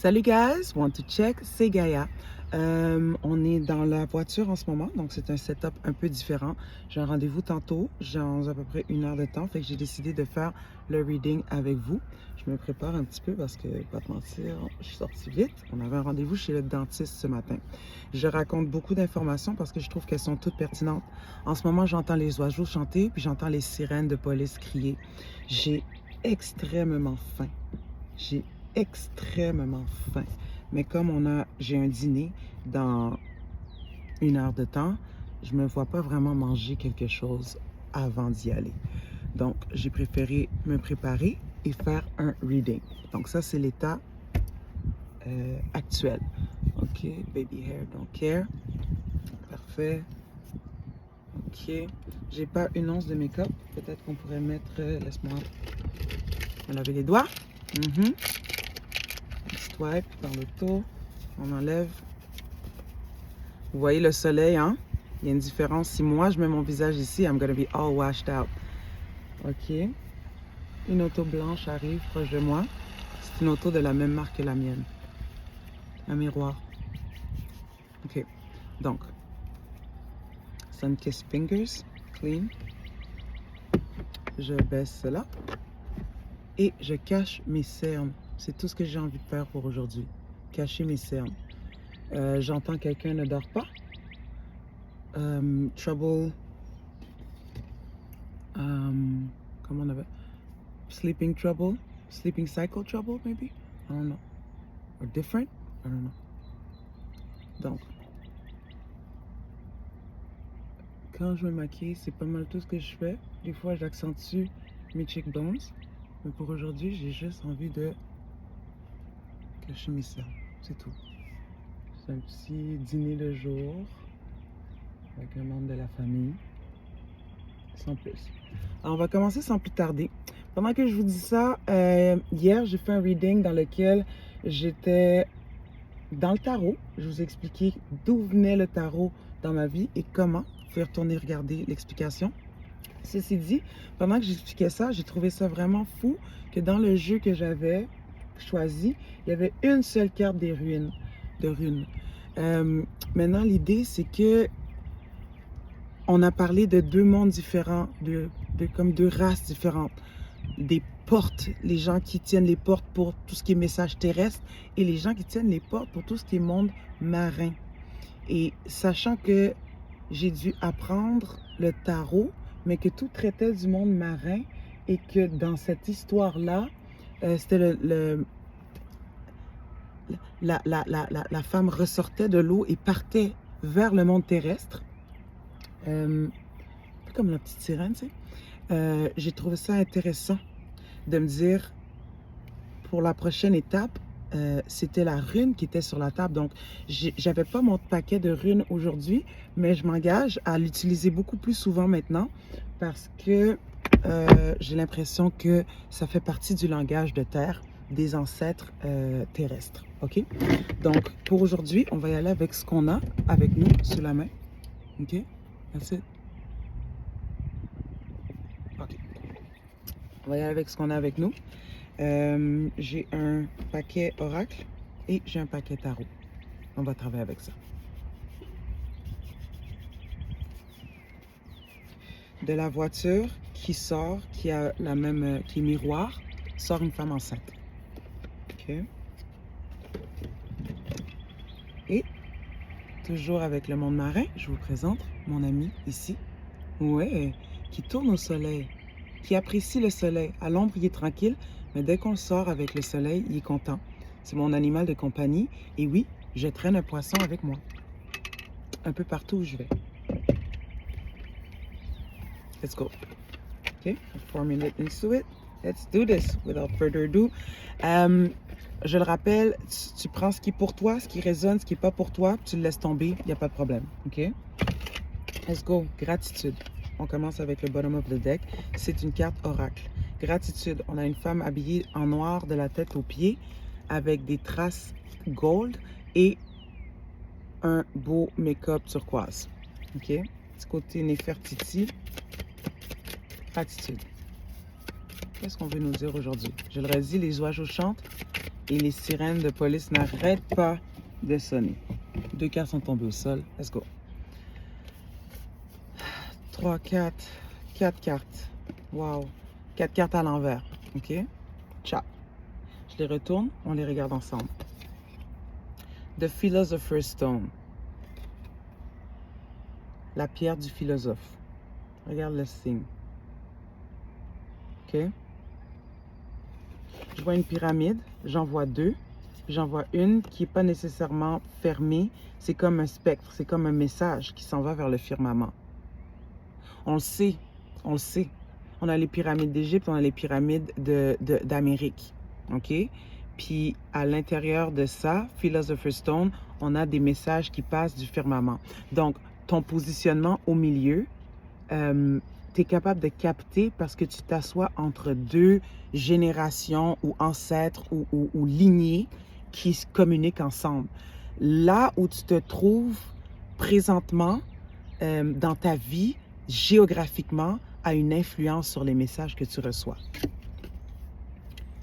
Salut guys, want to check, c'est Gaïa. On est dans la voiture en ce moment, donc c'est un setup un peu différent. J'ai un rendez-vous tantôt, j'ai à peu près 1 heure de temps, fait que j'ai décidé de faire le reading avec vous. Je me prépare un petit peu parce que, pas te mentir, je suis sortie vite. On avait un rendez-vous chez le dentiste ce matin. Je raconte beaucoup d'informations parce que je trouve qu'elles sont toutes pertinentes. En ce moment, j'entends les oiseaux chanter, puis j'entends les sirènes de police crier. J'ai extrêmement faim. J'ai extrêmement faim. Mais comme j'ai un dîner dans 1 heure de temps, je me vois pas vraiment manger quelque chose avant d'y aller. Donc, j'ai préféré me préparer et faire un reading. Donc, ça, c'est l'état actuel. OK, baby hair, don't care. Parfait. OK. J'ai pas 1 once de make-up. Peut-être qu'on pourrait mettre... laisse-moi me laver les doigts. Swipe dans le tour. On enlève. Vous voyez le soleil, hein? Il y a une différence. Si moi, je mets mon visage ici, I'm gonna be all washed out. OK. Une auto blanche arrive proche de moi. C'est une auto de la même marque que la mienne. Un miroir. OK. Donc, Sunkissed Fingers, clean. Je baisse cela. Et je cache mes cernes. C'est tout ce que j'ai envie de faire pour aujourd'hui. Cacher mes cernes. J'entends quelqu'un ne dort pas. Trouble. Comment on appelle? Sleeping trouble. Sleeping cycle trouble, maybe? I don't know. Or different? I don't know. Donc, quand je me maquille, c'est pas mal tout ce que je fais. Des fois, j'accentue mes cheekbones. Mais pour aujourd'hui, j'ai juste envie de cacher mes cernes. C'est tout. C'est un petit dîner de jour avec un membre de la famille. Sans plus. Alors, on va commencer sans plus tarder. Pendant que je vous dis ça, hier, j'ai fait un reading dans lequel j'étais dans le tarot. Je vous ai expliqué d'où venait le tarot dans ma vie et comment. Vous pouvez retourner regarder l'explication. Ceci dit, pendant que j'expliquais ça, j'ai trouvé ça vraiment fou que dans le jeu que j'avais choisi, il y avait une seule carte des runes, de runes. Maintenant, l'idée, c'est que on a parlé de 2 mondes différents, comme 2 races différentes. Des portes, les gens qui tiennent les portes pour tout ce qui est message terrestre et les gens qui tiennent les portes pour tout ce qui est monde marin. Et sachant que j'ai dû apprendre le tarot, mais que tout traitait du monde marin et que dans cette histoire-là, c'était la femme ressortait de l'eau et partait vers le monde terrestre. Un peu comme la petite sirène, tu sais. J'ai trouvé ça intéressant de me dire, pour la prochaine étape, c'était la rune qui était sur la table. Donc, j'avais pas mon paquet de runes aujourd'hui, mais je m'engage à l'utiliser beaucoup plus souvent maintenant parce que j'ai l'impression que ça fait partie du langage de terre des ancêtres terrestres. OK? Donc, pour aujourd'hui, on va y aller avec ce qu'on a avec nous sous la main. OK? That's it. OK. On va y aller avec ce qu'on a avec nous. J'ai un paquet oracle et j'ai un paquet tarot. On va travailler avec ça. De la voiture qui sort, qui a la même, qui est miroir, sort une femme enceinte. OK. Et toujours avec le monde marin, je vous présente mon ami ici. Ouais, qui tourne au soleil, qui apprécie le soleil. À l'ombre, il est tranquille, mais dès qu'on sort avec le soleil, il est content. C'est mon animal de compagnie. Et oui, je traîne un poisson avec moi. Un peu partout où je vais. Let's go. OK, 4 minutes into it. Let's do this without further ado. Je le rappelle, tu prends ce qui est pour toi, ce qui résonne, ce qui n'est pas pour toi, tu le laisses tomber, il n'y a pas de problème. OK? Let's go. Gratitude. On commence avec le bottom of the deck. C'est une carte oracle. Gratitude. On a une femme habillée en noir de la tête aux pieds avec des traces gold et un beau make-up turquoise. OK? Petit côté Néfertiti. Gratitude. Qu'est-ce qu'on veut nous dire aujourd'hui? Je le redis, les oiseaux chantent et les sirènes de police n'arrêtent pas de sonner. 2 cartes sont tombées au sol. Let's go. 3, 4, 4 cartes. Wow. 4 cartes à l'envers. OK? Ciao. Je les retourne, on les regarde ensemble. The Philosopher's Stone. La pierre du philosophe. Regarde le signe. OK? Je vois une pyramide, j'en vois 2. J'en vois une qui n'est pas nécessairement fermée. C'est comme un spectre, c'est comme un message qui s'en va vers le firmament. On le sait, on le sait. On a les pyramides d'Égypte, on a les pyramides d'Amérique. OK? Puis à l'intérieur de ça, Philosopher's Stone, on a des messages qui passent du firmament. Donc, ton positionnement au milieu, tu es capable de capter parce que tu t'assois entre 2 générations ou ancêtres ou lignées qui se communiquent ensemble. Là où tu te trouves présentement dans ta vie, géographiquement, a une influence sur les messages que tu reçois.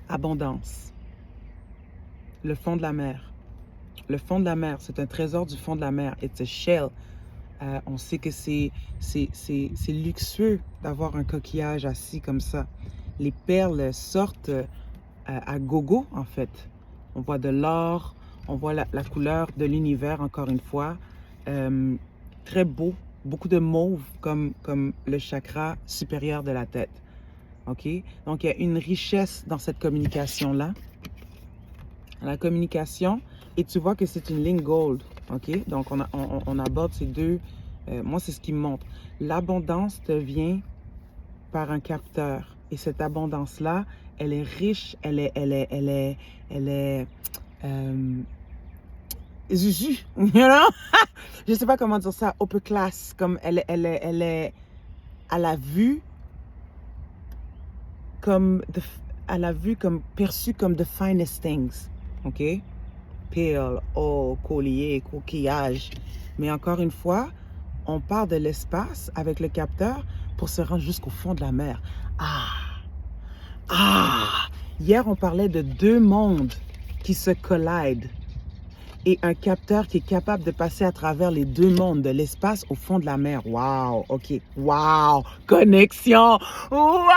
Abondance. Le fond de la mer. Le fond de la mer, c'est un trésor du fond de la mer. It's a shell. On sait que c'est luxueux d'avoir un coquillage assis comme ça. Les perles sortent à gogo, en fait. On voit de l'or, on voit la couleur de l'univers, encore une fois. Très beau, beaucoup de mauve comme le chakra supérieur de la tête. OK? Donc, il y a une richesse dans cette communication-là. La communication, et tu vois que c'est une ligne gold. OK? Donc, on aborde ces 2. Moi, c'est ce qui me montre. L'abondance te vient par un capteur. Et cette abondance-là, elle est riche, elle est zuzu, you know? Je sais pas comment dire ça, upper class, comme elle est à la vue comme perçue comme the finest things, OK? Perles, or, collier, coquillage. Mais encore une fois, on part de l'espace avec le capteur pour se rendre jusqu'au fond de la mer. Hier, on parlait de 2 mondes qui se collident et un capteur qui est capable de passer à travers les 2 mondes, de l'espace au fond de la mer. Wow, OK. Wow, connexion. Wow!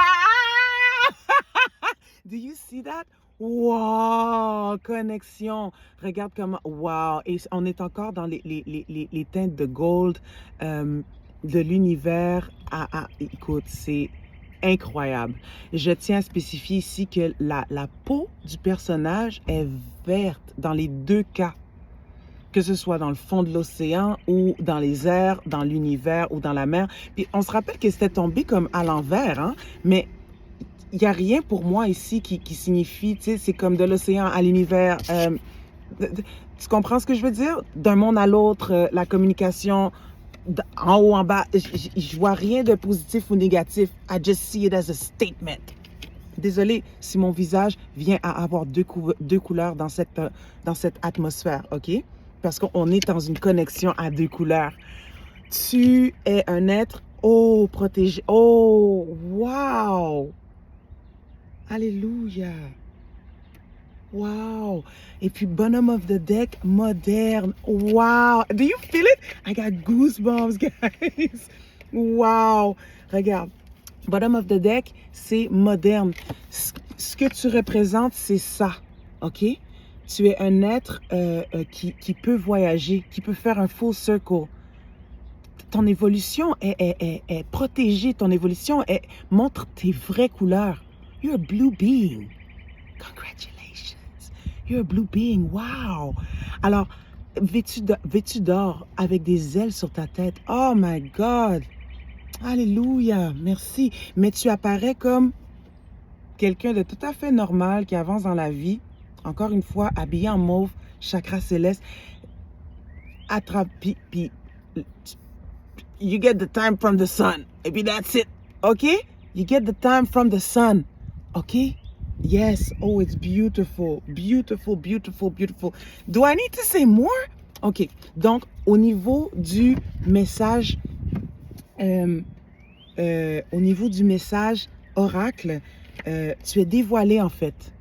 Do you see that? Wow, connexion. Regarde comment, wow. Et on est encore dans les teintes de gold de l'univers. Écoute, c'est incroyable. Je tiens à spécifier ici que la peau du personnage est verte dans les 2 cas. Que ce soit dans le fond de l'océan ou dans les airs, dans l'univers ou dans la mer. Puis on se rappelle que c'était tombé comme à l'envers, hein? Mais il n'y a rien pour moi ici qui signifie, tu sais, c'est comme de l'océan à l'univers. Tu comprends ce que je veux dire? D'un monde à l'autre, la communication, en haut, en bas, je vois rien de positif ou négatif. I just see it as a statement. Désolée si mon visage vient à avoir 2 couleurs dans cette atmosphère, OK? Parce qu'on est dans une connexion à 2 couleurs. Tu es un être, protégé. Oh, wow! Alléluia! Wow! Et puis, bottom of the deck, moderne. Wow! Do you feel it? I got goosebumps, guys! Wow! Regarde. Bottom of the deck, c'est moderne. Ce que tu représentes, c'est ça. OK? Tu es un être qui peut voyager, qui peut faire un full circle. Ton évolution est protégée. Ton évolution montre tes vraies couleurs. You're a blue being. Congratulations. You're a blue being. Wow. Alors, vêtu d'or avec des ailes sur ta tête. Oh my God. Alléluia. Merci. Mais tu apparais comme quelqu'un de tout à fait normal qui avance dans la vie. Encore une fois, habillé en mauve, chakra céleste. Puis you get the time from the sun. Maybe that's it. Okay? You get the time from the sun. Okay? Yes. Oh, it's beautiful. Beautiful, beautiful, beautiful. Do I need to say more? OK. Donc, au niveau du message, oracle, tu es dévoilé en fait.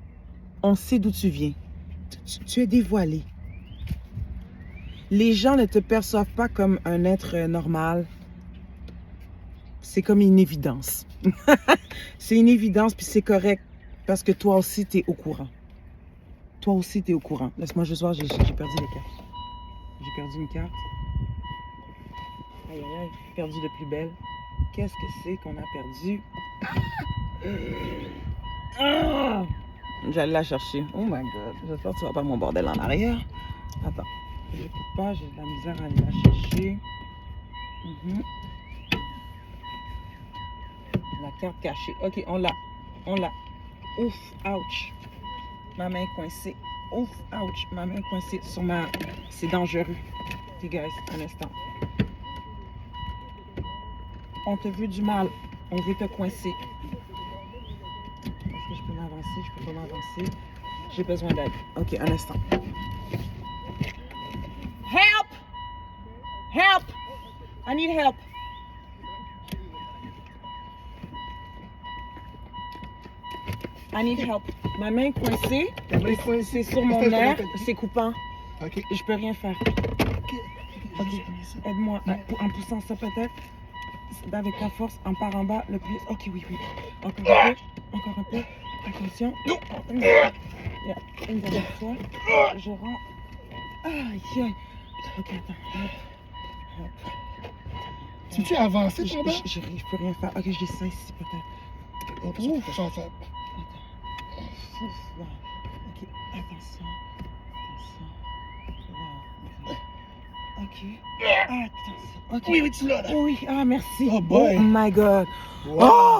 On sait d'où tu viens. Tu es dévoilé. Les gens ne te perçoivent pas comme un être normal. C'est comme une évidence. C'est une évidence, puis c'est correct. Parce que toi aussi, tu es au courant. Toi aussi, tu es au courant. Laisse-moi juste voir, j'ai perdu les cartes. J'ai perdu une carte. Aïe, aïe, aïe, j'ai perdu de plus belle. Qu'est-ce que c'est qu'on a perdu? Ah! J'allais la chercher. Oh my god. J'espère que tu vas pas mon bordel en arrière. Attends. Je coupe pas, j'ai de la misère à aller la chercher. La carte cachée. Ok, on l'a. On l'a. Ouf, ouch. Ma main coincée. Ouf, ouch. Ma main coincée sur ma... C'est dangereux. Ok, guys, un instant. On te veut du mal. On veut te coincer. Est-ce que je peux m'avancer? Je peux pas m'avancer. J'ai besoin d'aide. Ok, un instant. Help! Help! I need help. I need help. Ma main coincée. Ta main coincée sur mon nerf. C'est coupant. Ok. Je peux rien faire. Ok. Aide-moi en poussant ça peut-être. Avec ta force, en part en bas, le plus. Ok, oui, oui. Encore un peu. Encore un peu. Attention. Une dernière fois. Je rentre. Aïe, aïe. Ok, attends. Hop. Si tu avances, tu vas? Je peux rien faire. Ok, j'ai ça ici peut-être. Oh, ça. Attends. Wow. Ok, attention. Wow. Ok. Attention. Ok. Oui, tu l'as là. Oui, ah merci. Oh boy. Oh my god. Wow. Oh!